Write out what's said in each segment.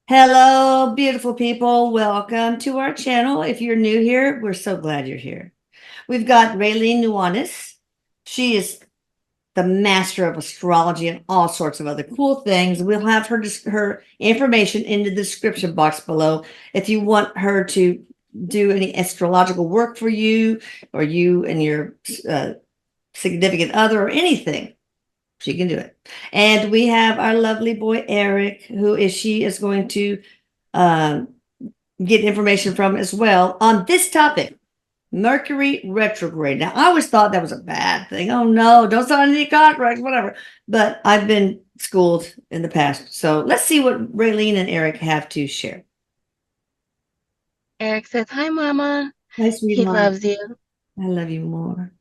Hello, beautiful people. Welcome to our channel. If you're new here, we're so glad you're here. We've got Raylene Nuanis. She is the master of astrology and all sorts of other cool things. We'll have her information in the description box below if you want her to do any astrological work for you or you and your significant other or anything. She can do it. And we have our lovely boy Erik, she is going to um, get information from as well on this topic, Mercury retrograde. Now, I always thought that was a bad thing. Oh no, don't sign any contracts, whatever. But I've been schooled in the past. So let's see what Raylene and Erik have to share. Erik says, "Hi, Mama." Hi, sweet He mom. loves you. I love you more.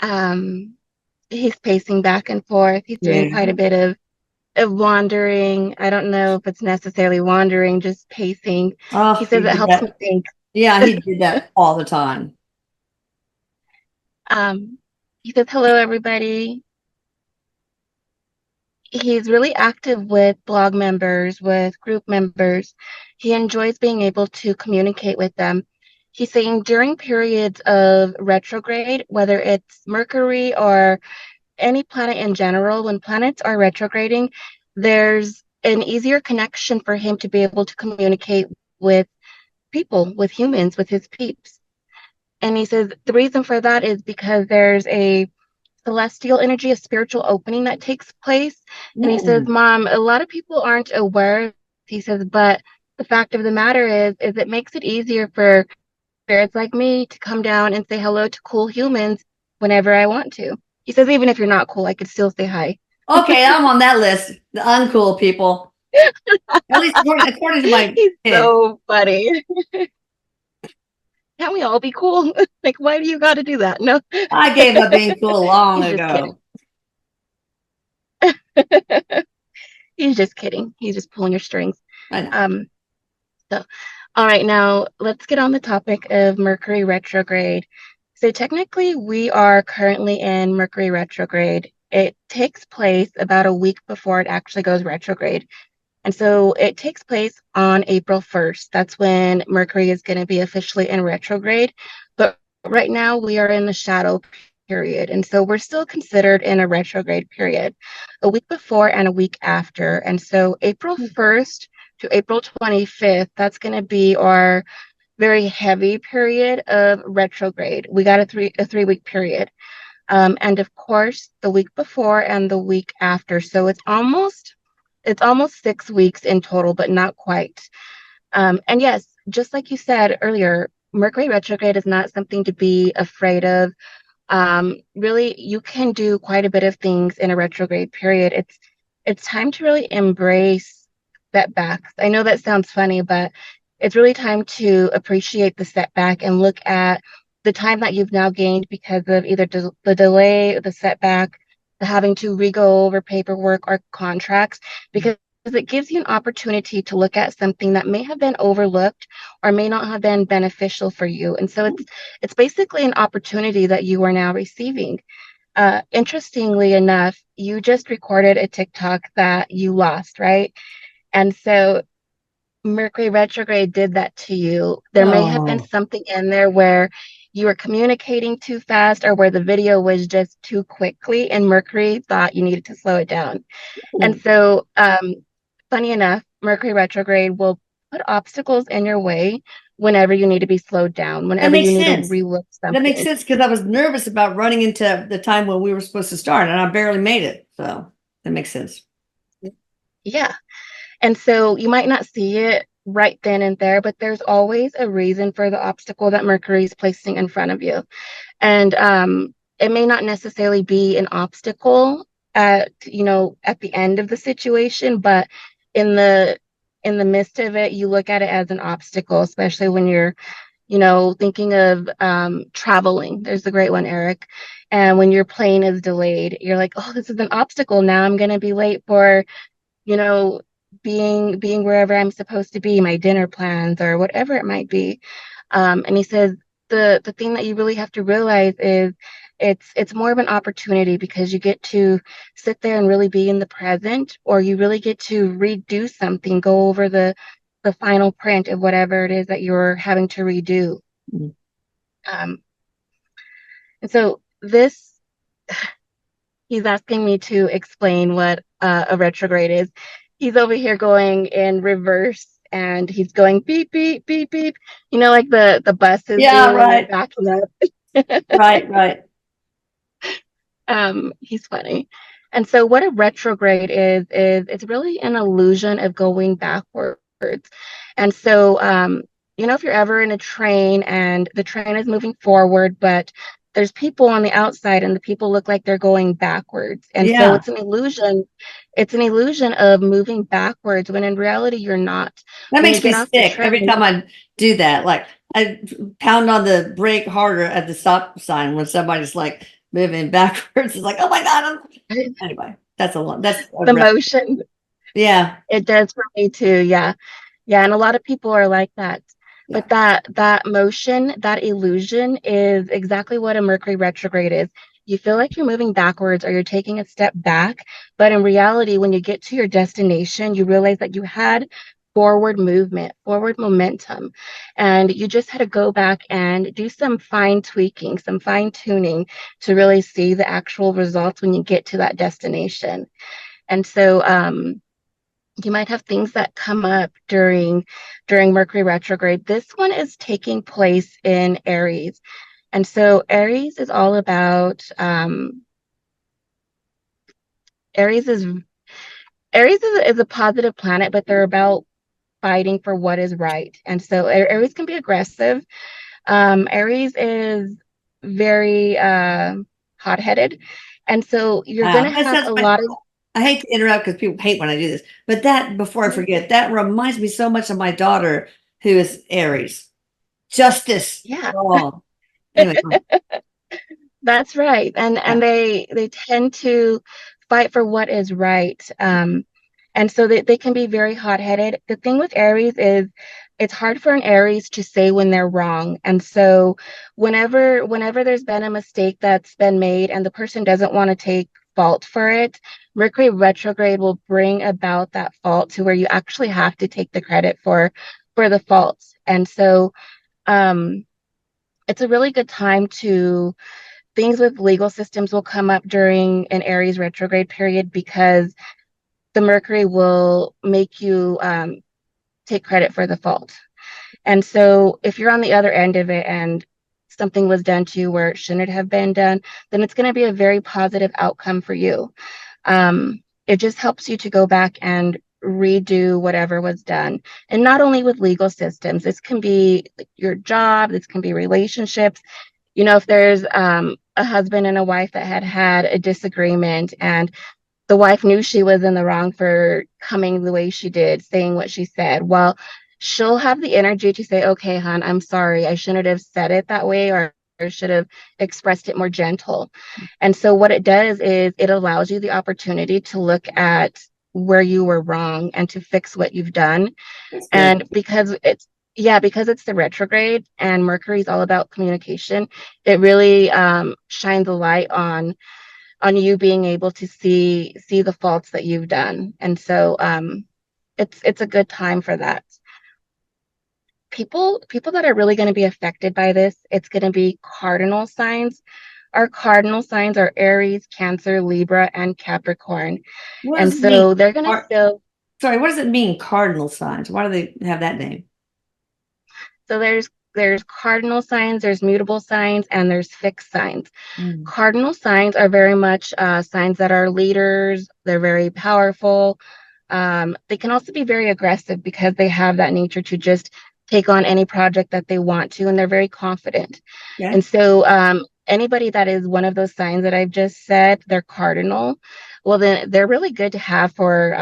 Um, he's pacing back and forth. He's doing Yeah. quite a bit of wandering. I don't know if it's necessarily wandering, just pacing. He Oh, says he it did helps me that. think. Yeah, he did that all the time. Um, he says, "Hello, everybody." He's really active with blog members, with group members. He enjoys being able to communicate with them. He's saying during periods of retrograde, whether it's Mercury or any planet in general, when planets are retrograding, there's an easier connection for him to be able to communicate with people, with humans, with his peeps. And he says the reason for that is because there's a celestial energy, a spiritual opening that takes place. And he says, Mm. Mom, a lot of people aren't aware. He says, but the fact of the matter is it makes it easier for spirits like me to come down and say hello to cool humans whenever I want to. He says, even if you're not cool, I could still say hi. Okay, I'm on that list. The uncool people. At least according to my He's kid. so funny. Can't we all be cool? Like, why do you got to do that? No, I gave up being cool long he's just kidding. ago. He's just kidding. He's just pulling your strings. I know. Um, so, all right, now let's get on the topic of Mercury retrograde. So, technically, we are currently in Mercury retrograde. It takes place about a week before it actually goes retrograde. And so it takes place on April 1st. That's when Mercury is going to be officially in retrograde. But right now we are in the shadow period. And so we're still considered in a retrograde period a week before and a week after. And so April 1st to April 25th, that's going to be our very heavy period of retrograde. We got a 3 week period. And of course, the week before and the week after. So it's almost 6 weeks in total, but not quite. And yes, just like you said earlier, Mercury retrograde is not something to be afraid of. Really, you can do quite a bit of things in a retrograde period. It's time to really embrace setbacks. I know that sounds funny, but it's really time to appreciate the setback and look at the time that you've now gained because of either the delay, the setback, the having to re-go over paperwork or contracts, because it gives you an opportunity to look at something that may have been overlooked or may not have been beneficial for you. And so it's basically an opportunity that you are now receiving. Interestingly enough, you just recorded a TikTok that you lost, right? And so Mercury retrograde did that to you. There may have been Oh, something in there where you were communicating too fast or where the video was just too quickly, and Mercury thought you needed to slow it down. And so, funny enough, Mercury retrograde will put obstacles in your way whenever you need to be slowed down, that whenever you makes need to sense. relook That makes something. sense because I was nervous about running into the time when we were supposed to start, and I barely made it. So that makes sense. Yeah. And so you might not see it right then and there, but there's always a reason for the obstacle that Mercury is placing in front of you. And it may not necessarily be an obstacle at the end of the situation, but in the midst of it, you look at it as an obstacle, especially when you're thinking of traveling. There's the great one, Erik. And when your plane is delayed, you're like, oh, this is an obstacle. Now I'm going to be late for, you know, being wherever I'm supposed to be, my dinner plans or whatever it might be. And he says the thing that you really have to realize is it's more of an opportunity because you get to sit there and really be in the present, or you really get to redo something, go over the final print of whatever it is that you're having to redo. Mm. Um, and so this, he's asking me to explain what a retrograde is. He's over here going in reverse and he's going beep, beep, beep, beep. You know, like the buses Yeah, do when they're right. backing up. Right, right. He's funny. And so what a retrograde is it's really an illusion of going backwards. And so, you know, if you're ever in a train and the train is moving forward, but there's people on the outside and the people look like they're going backwards. And so Yeah. it's an illusion of moving backwards when in reality you're not. That When you makes me get off the sick every train, time I do that. Like I pound on the brake harder at the stop sign when somebody's like moving backwards. It's like, oh my God. Anyway, that's a lot. That's a the motion, yeah. it does for me too. Yeah. Yeah, and a lot of people are like that. Yeah. But that motion, that illusion is exactly what a Mercury retrograde is. You feel like you're moving backwards or you're taking a step back, but in reality, when you get to your destination, you realize that you had forward movement, forward momentum, and you just had to go back and do some fine tweaking, some fine tuning to really see the actual results when you get to that destination. And so, you might have things that come up during Mercury retrograde. This one is taking place in Aries. And so Aries is is a positive planet, but they're about fighting for what is right. And so Aries can be aggressive. Aries is very hot-headed. And so you're going to That have sounds a like, lot of, I hate to interrupt because people hate when I do this, but that, before I forget, that reminds me so much of my daughter who is Aries. Justice. yeah. Oh, anyway. That's right. Yeah. And they tend to fight for what is right. And so they can be very hot-headed. The thing with Aries is it's hard for an Aries to say when they're wrong. And so whenever there's been a mistake that's been made and the person doesn't want to take fault for it, Mercury retrograde will bring about that fault to where you actually have to take the credit for the fault. And so um it's a really good time to things with legal systems will come up during an Aries retrograde period because the Mercury will make you take credit for the fault. And so if you're on the other end of it and something was done to you where it shouldn't have been done, then it's going to be a very positive outcome for you. It just helps you to go back and redo whatever was done. And not only with legal systems, this can be your job, this can be relationships. You know, if there's a husband and a wife that had a disagreement and the wife knew she was in the wrong for coming the way she did, saying what she said, well, she'll have the energy to say, okay, hon, I'm sorry. I shouldn't have said it that way, or should have expressed it more gentle. And so what it does is it allows you the opportunity to look at where you were wrong and to fix what you've done. That's good. And because it's the retrograde and Mercury's all about communication, it really shines a light on you being able to see the faults that you've done. And so it's a good time for that. People that are really going to be affected by this, it's going to be cardinal signs. Our cardinal signs are Aries, Cancer, Libra, and Capricorn. What And does it mean? so they're going to feel Sorry, what does it mean, cardinal signs? Why do they have that name? so there's cardinal signs, there's mutable signs, and there's fixed signs. Mm. Cardinal signs are very much signs that are leaders. They're very powerful. They can also be very aggressive because they have that nature to just take on any project that they want to, and they're very confident. And Okay. so, anybody that is one of those signs that I've just said, they're cardinal. Well, then they're really good to have for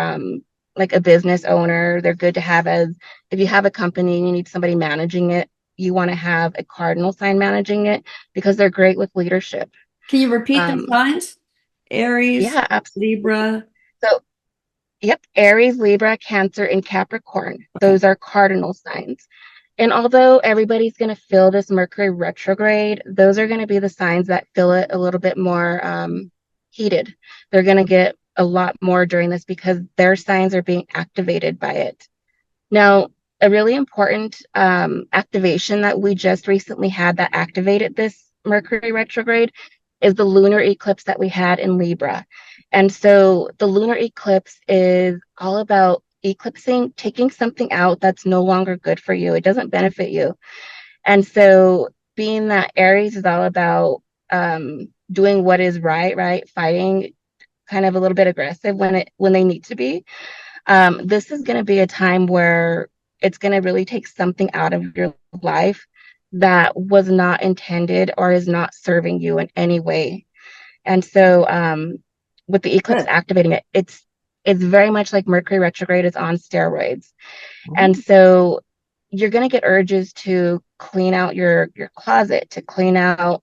like a business owner. They're good to have as if you have a company and you need somebody managing it, you want to have a cardinal sign managing it because they're great with leadership. Can you repeat the Um, signs? Aries, yeah, absolutely. Libra. So, yep, Aries, Libra, Cancer, and Capricorn. Okay. Those are cardinal signs. And although everybody's going to feel this Mercury retrograde, those are going to be the signs that feel it a little bit more heated. They're going to get a lot more during this because their signs are being activated by it. Now, a really important activation that we just recently had that activated this Mercury retrograde is the lunar eclipse that we had in Libra. And so the lunar eclipse is all about eclipsing, taking something out that's no longer good for you. It doesn't benefit you. And so being that Aries is all about doing what is right, fighting, kind of a little bit aggressive when they need to be. This is going to be a time where it's going to really take something out of your life that was not intended or is not serving you in any way. And so, with the eclipse Good. activating it, it's very much like Mercury retrograde is on steroids. Oh, And so, you're going to get urges to clean out your closet, to clean out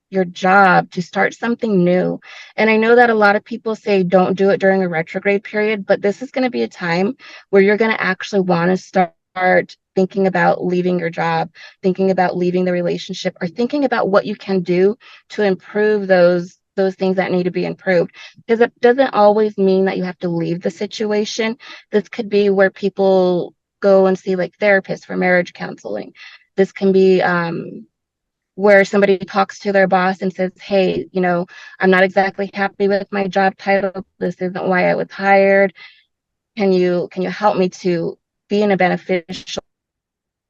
your job, to start something new. And I know that a lot of people say don't do it during a retrograde period, but this is going to be a time where you're going to actually want to start thinking about leaving your job, thinking about leaving the relationship, or thinking about what you can do to improve those things that need to be improved. Because it doesn't always mean that you have to leave the situation. This could be where people go and see like therapists for marriage counseling. This can be where somebody talks to their boss and says, hey, I'm not exactly happy with my job title. This isn't why I was hired. Can you help me to be in a beneficial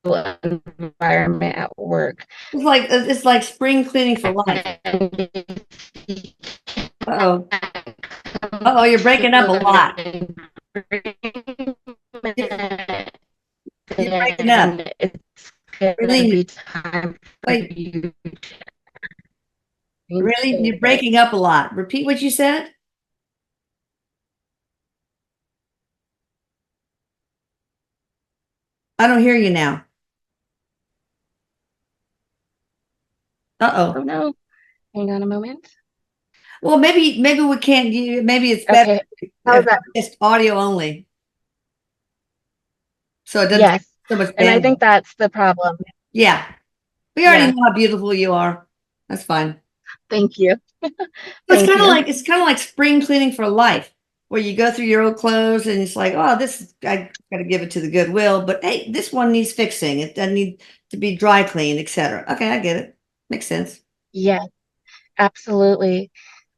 environment at work? it's like spring cleaning for life. And Uh-oh. Uh-oh, you're breaking up a lot. You're, you're breaking up. then it's gonna Really, be time for wait, you to really, you're it. breaking up a lot. Repeat what you said. I don't hear you now. Oh Uh-oh. no, hang on a moment. Well, maybe we can't. Maybe it's better Okay, how's if that? just audio only, so it doesn't take Yes, so much and I think bandwidth. that's the problem. Yeah, we already Yes, know how beautiful you are. That's fine. thank you. It's Thank kind of you. like spring cleaning for life, where you go through your old clothes and it's like, oh, I got to give it to the Goodwill, but hey, this one needs fixing. It doesn't need to be dry cleaned, etc. Okay, I get it. Makes sense. Yes, absolutely.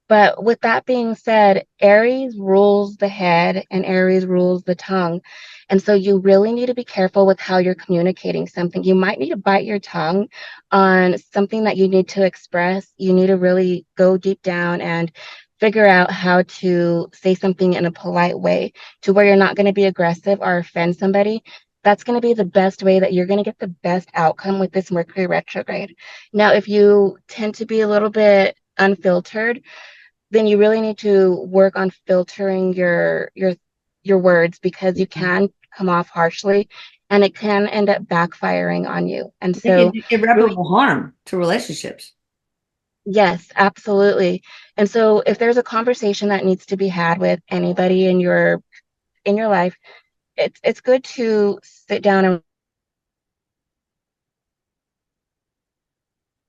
But with that being said, Aries rules the head and Aries rules the tongue. And so you really need to be careful with how you're communicating something. You might need to bite your tongue on something that you need to express. You need to really go deep down and figure out how to say something in a polite way to where you're not going to be aggressive or offend somebody. That's going to be the best way that you're going to get the best outcome with this Mercury retrograde. Now, if you tend to be a little bit unfiltered, then you really need to work on filtering your words because you can come off harshly and it can end up backfiring on you. And They can so do really, irreparable harm to relationships. yes, absolutely. And so if there's a conversation that needs to be had with anybody in your life, it's good to sit down and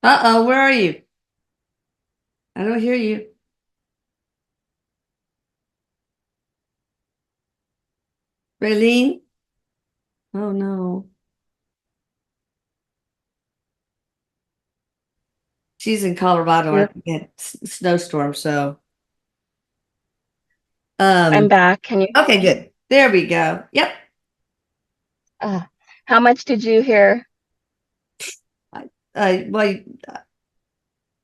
Uh-oh, where are you? I don't hear you. Raylene? Oh no. She's in Colorado. I yep, think it's snowstorm, so I'm um back. Can you hear okay, me? good. There we go. Yep. Uh, how much did you hear? Well,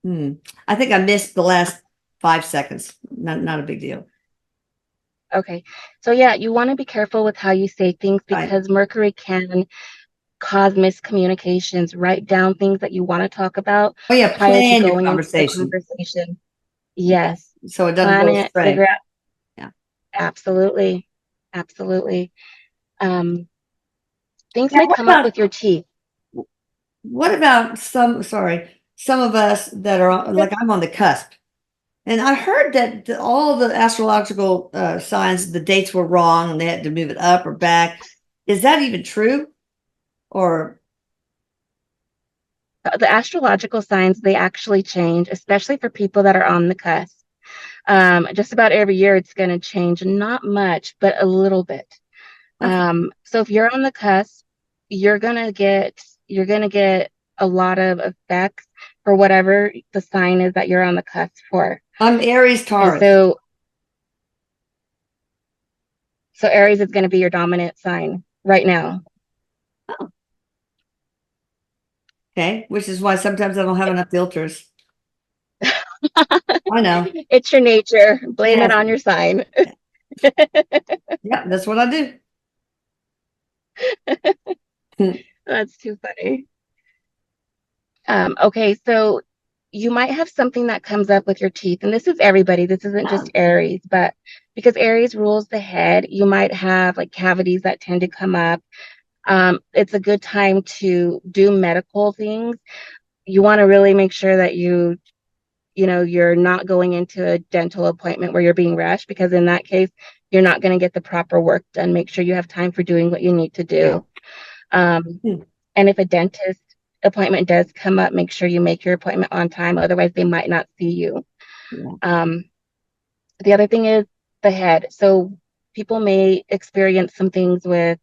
hmm. I think I missed the last 5 seconds. Not a big deal. Okay. So yeah, you want to be careful with how you say things Right. because Mercury can cause miscommunications. Write down things that you want to talk about Oh yeah, prior to plan your going into the conversation. conversation. Yeah. Yes. So it doesn't Plan go it, figure astray. out. Yeah. Absolutely. Absolutely. Um, things Now may come up with your teeth. what about some of us that are like I'm on the cusp. And I heard that all the astrological signs, the dates were wrong and they had to move it up or back. Is that even true? or The astrological signs, they actually change, especially for people that are on the cusp. Just about every year it's going to change, not much, but a little bit. okay. So if you're on the cusp, you're gonna get a lot of effects for whatever the sign is that you're on the cusp for. I'm Aries And Taurus. so Aries is going to be your dominant sign right now. Oh, okay. Which is why sometimes I don't have enough filters. I know. It's your nature. Blame it Yes. on your sign. Yeah, that's what I do. That's too funny. Okay, so you might have something that comes up with your teeth, and this is everybody. This isn't just Oh, Aries, but because Aries rules the head, you might have like cavities that tend to come up. It's a good time to do medical things. You want to really make sure that you're not going into a dental appointment where you're being rushed, because in that case, you're not going to get the proper work done. Make sure you have time for doing what you need to yeah. do. Um, Hmm. and if a dentist appointment does come up, make sure you make your appointment on time. Otherwise, they might not see you. Yeah. Um, the other thing is the head. So people may experience some things with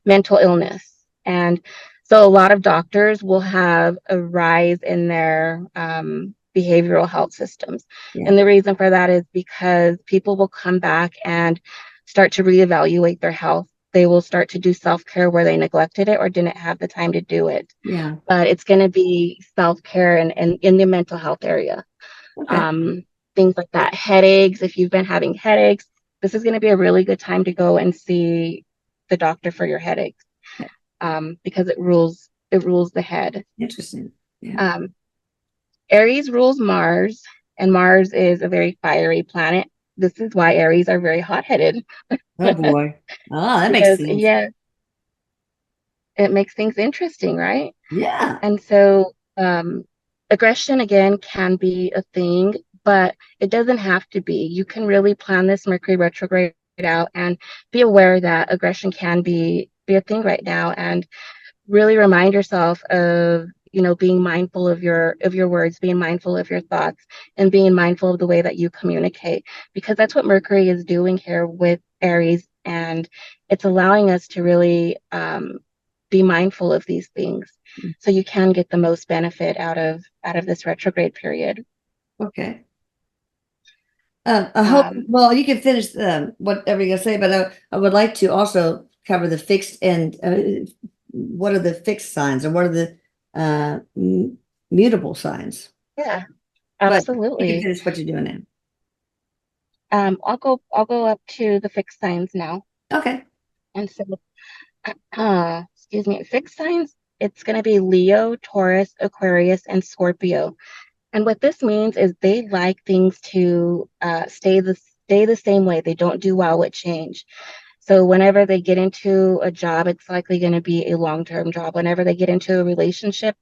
mental illness. And so a lot of doctors will have a rise in their behavioral health systems. Yeah. And the reason for that is because people will come back and start to reevaluate their health. They will start to do self-care where they neglected it or didn't have the time to do it. Yeah. But it's going to be self-care and in the mental health area. Okay. um, Things like that. Headaches, if you've been having headaches, this is going to be a really good time to go and see the doctor for your headaches, Yeah. because it rules the head. Interesting. Yeah. Um, Aries rules Mars, and Mars is a very fiery planet. This is why Aries are very hot-headed Oh boy. Oh, that makes because, sense. yeah, it makes things interesting, right? Yeah. And so, aggression again can be a thing, but it doesn't have to be. You can really plan this Mercury retrograde out and be aware that aggression can be a thing right now, and really remind yourself of being mindful of your words, being mindful of your thoughts, and being mindful of the way that you communicate, because that's what Mercury is doing here with Aries, and it's allowing us to really be mindful of these things so you can get the most benefit out of this retrograde period. Okay. I hope, um, well, you can finish whatever you're going to say, but I would like to also cover the fixed and what are the fixed signs and what are the mutable signs? yeah, But you can absolutely. finish what you're doing now. I'll go up to the fixed signs now. Okay. And so excuse me, fixed signs, it's going to be Leo, Taurus, Aquarius, and Scorpio. And what this means is they like things to stay the same way. They don't do well with change. So whenever they get into a job, it's likely going to be a long-term job. Whenever they get into a relationship,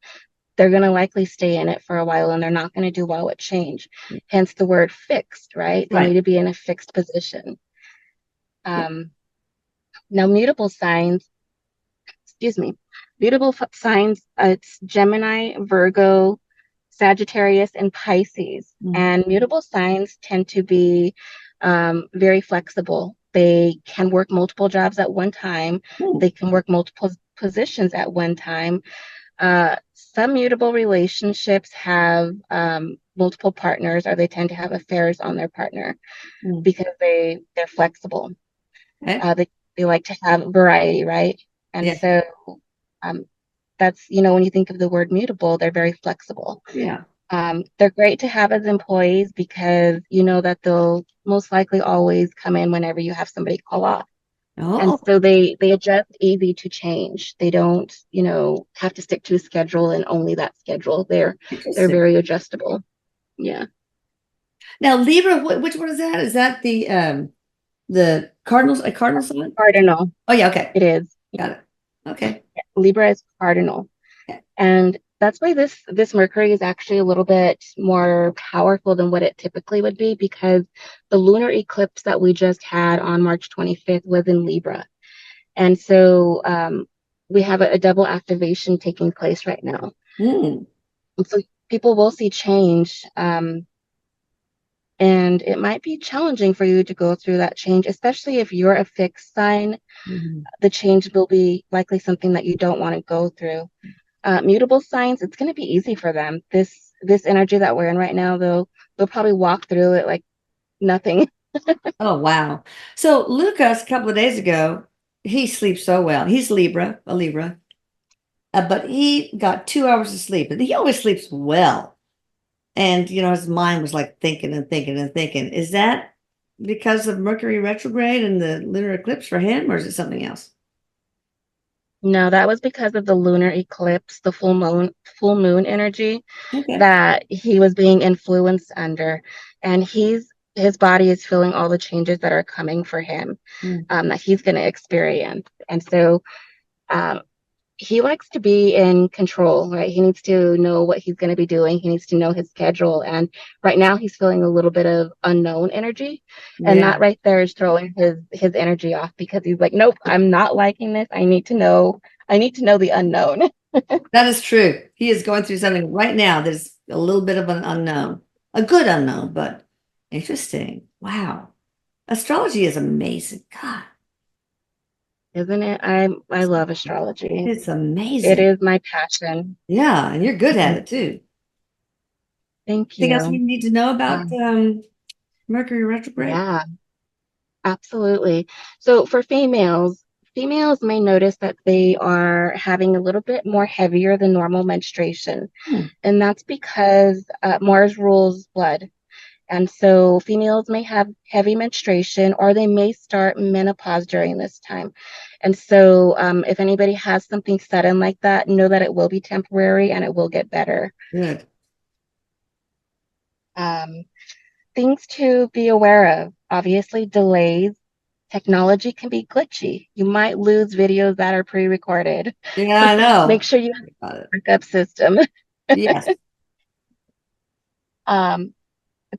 they're going to likely stay in it for a while, and they're not going to do well with change. Hence the word fixed, right? They need Right. to be in a fixed position. Yeah. Um, Now, mutable signs, excuse me, signs, it's Gemini, Virgo, Sagittarius, and Pisces. Mhm. And mutable signs tend to be very flexible. They can work multiple jobs at one time. Hmm. They can work multiple positions at one time. Some mutable relationships have multiple partners, or they tend to have affairs on their partner Hmm. because they're flexible. Okay. They like to have variety, right? And Yeah. so um, that's, when you think of the word mutable, they're very flexible. Yeah. They're great to have as employees because you know that they'll most likely always come in whenever you have somebody call off. And Oh, so they adjust easy to change. They don't, have to stick to a schedule and only that schedule. They're interesting. very adjustable. Yeah. Now, Libra, which one is that? Is that the Cardinals, a Cardinal sign? Cardinal, Oh, yeah. Okay. it is. Got it. Okay. Libra is cardinal. Yeah. And that's why this Mercury is actually a little bit more powerful than what it typically would be, because the lunar eclipse that we just had on March 25th was in Libra. And so we have a double activation taking place right now. Mm. And so people will see change. And it might be challenging for you to go through that change, especially if you're a fixed sign. Mhm. The change will be likely something that you don't want to go through. Mutable signs, it's going to be easy for them. This energy that we're in right now, they'll probably walk through it like nothing. Oh, wow. So Lucas, a couple of days ago, he sleeps so well. He's Libra, a Libra, but he got 2 hours of sleep, and he always sleeps well. And, his mind was like thinking and thinking and thinking. Is that because of Mercury retrograde and the lunar eclipse for him, or is it something else? No, that was because of the lunar eclipse, the full moon energy Okay. that he was being influenced under, and his body is feeling all the changes that are coming for him, Mm. that he's going to experience, and so um, he likes to be in control, right? He needs to know what he's going to be doing. He needs to know his schedule, and right now he's feeling a little bit of unknown energy, and Yeah, that right there is throwing his energy off because he's like, nope, I'm not liking this. I need to know. I need to know the unknown. that is true. He is going through something right now. There's a little bit of an unknown, a good unknown, but interesting. Wow. Astrology is amazing. God, Isn't it? I love astrology. it's It amazing. is my passion. Yeah, and you're good at Mhm. it too. Thank Anything else we you. need to know about Um, Mercury retrograde? yeah, absolutely. So for females may notice that they are having a little bit more heavier than normal menstruation, Hmm, and that's because Mars rules blood. And so females may have heavy menstruation or they may start menopause during this time. And so if anybody has something sudden like that, know that it will be temporary and it will get better. good. Um, Things to be aware of, obviously, delays. Technology can be glitchy. You might lose videos that are pre recorded. Yeah, I Make know. sure you have Got it. a backup system. Yes. Um,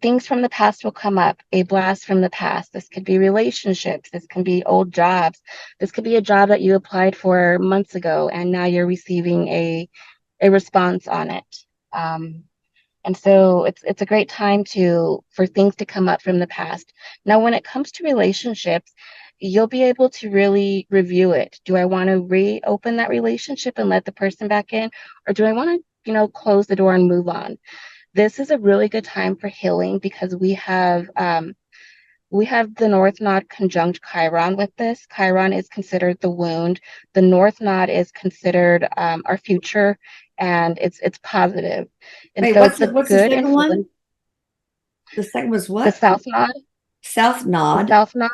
Things from the past will come up, a blast from the past. This could be relationships, this can be old jobs, this could be a job that you applied for months ago and now you're receiving a response on it. Um, and so it's a great time to for things to come up from the past. Now, when it comes to relationships, you'll be able to really review it. Do I want to reopen that relationship and let the person back in, or do I want to, close the door and move on? This is a really good time for healing because we have the North Node conjunct Chiron with this. Chiron is considered the wound. The North Node is considered our future, and it's positive, and Wait, so what's it's the a what's the good second one? influence. The second was The what? South Node, South the Nod South Node,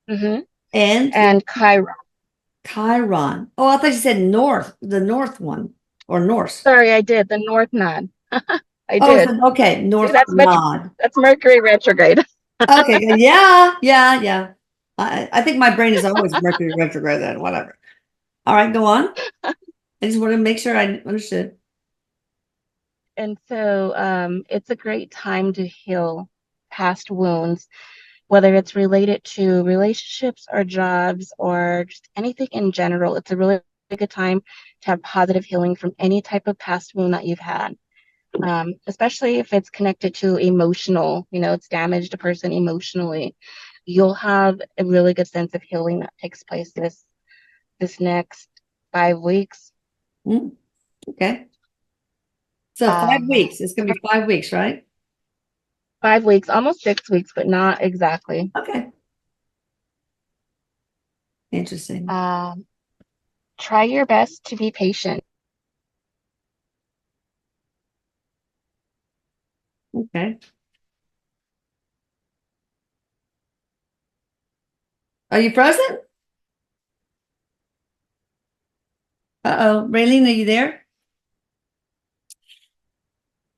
hmm and and Chiron. Chiron. Oh, I thought you said North, the North one or Norse. Sorry, I did the North Node. I Oh, did. so, okay, See, North that's Nod. that's Mercury retrograde. Okay, good. Yeah, yeah, yeah. I think my brain is always Mercury retrograde then, whatever. All right, go on. I just want to make sure I understood. And so it's a great time to heal past wounds, whether it's related to relationships or jobs or just anything in general. It's a really good time to have positive healing from any type of past wound that you've had, especially if it's connected to emotional, it's damaged a person emotionally. You'll have a really good sense of healing that takes place this next 5 weeks. Mm, okay. So five Um, weeks. It's going to be 5 weeks, right? 5 weeks, almost 6 weeks, but not exactly. Okay. Interesting. Um, Try your best to be patient. Okay. Are you present? Uh-oh. Raylene, are you there?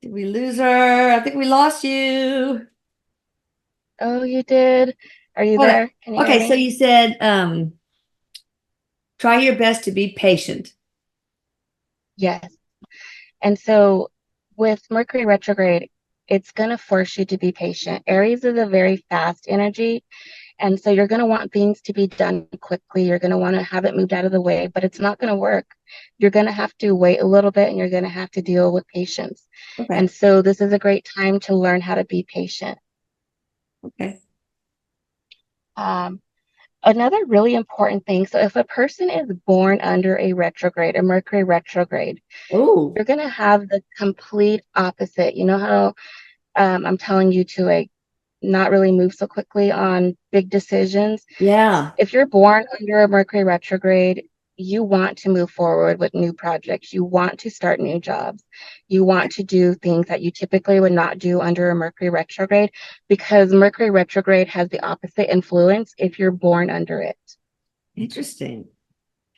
Did we lose her? I think we lost you. Oh, you did? Are you Hold it. there? Can you hear Okay, so me? you said try your best to be patient. Yes. And so with Mercury retrograde, it's going to force you to be patient. Aries is a very fast energy, And so you're going to want things to be done quickly. You're going to want to have it moved out of the way, but it's not going to work. You're going to have to wait a little bit and you're going to have to deal with patience. Okay. And so this is a great time to learn how to be patient. Okay. Um, Another really important thing, so if a person is born under a retrograde, a Mercury retrograde, Oh, you're going to have the complete opposite. You know how I'm telling you to like not really move so quickly on big decisions? yeah. If you're born under a Mercury retrograde, you want to move forward with new projects. You want to start new jobs. You want to do things that you typically would not do under a Mercury retrograde because Mercury retrograde has the opposite influence if you're born under it. Interesting.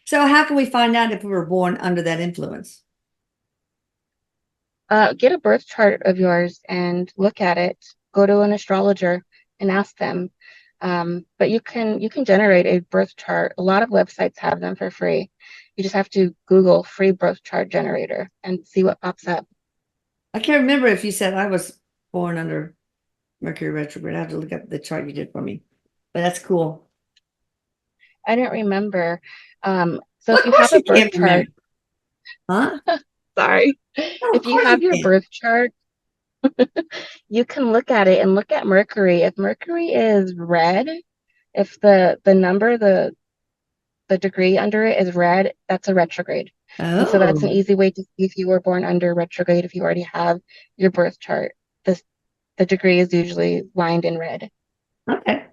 So how can we find out if we were born under that influence? Get a birth chart of yours and look at it. Go to an astrologer and ask them. But you can generate a birth chart. A lot of websites have them for free. You just have to Google free birth chart generator and see what pops up. I can't remember if you said I was born under Mercury retrograde. I have to look up the chart you did for me. But that's cool. I don't remember. So Well, if of you course have a you birth can't chart, remember. Huh? sorry, No, of if you course you have your can't. birth chart, you can look at it and look at Mercury. If Mercury is red, if the number, the degree under it is red, that's a retrograde. And so that's an Oh, easy way to see if you were born under retrograde if you already have your birth chart. The degree is usually lined in red. okay. I'm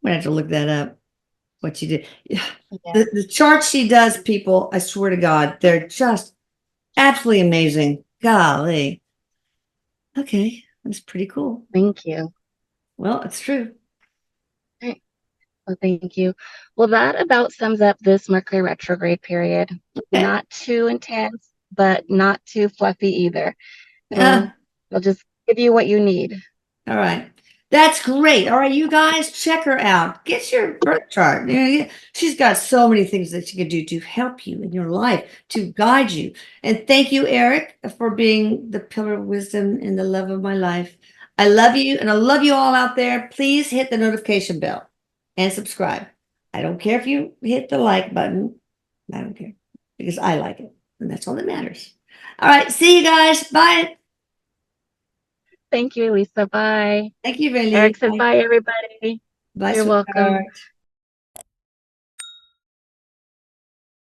gonna have to look that up. What you did. Yeah. Yeah. The charts she does, people, I swear to God, they're just absolutely amazing. Golly. Okay. That's pretty cool. Thank you. Well, it's true. Right. Well, thank you. Well, that about sums up this Mercury retrograde period. Okay. Not too intense, but not too fluffy either. Uh, It'll just give you what you need. all right. That's great. All right, you guys, check her out. Get your birth chart. She's got so many things that she can do to help you in your life, to guide you. And thank you, Eric, for being the pillar of wisdom and the love of my life. I love you, and I love you all out there. Please hit the notification bell and subscribe. I don't care if you hit the like button. I don't care because I like it, and that's all that matters. All right, see you guys. Bye. Thank you, Lisa. Bye. Thank you, Raylene. Eric says Bye. bye, everybody. Bye, You're welcome. sweetheart.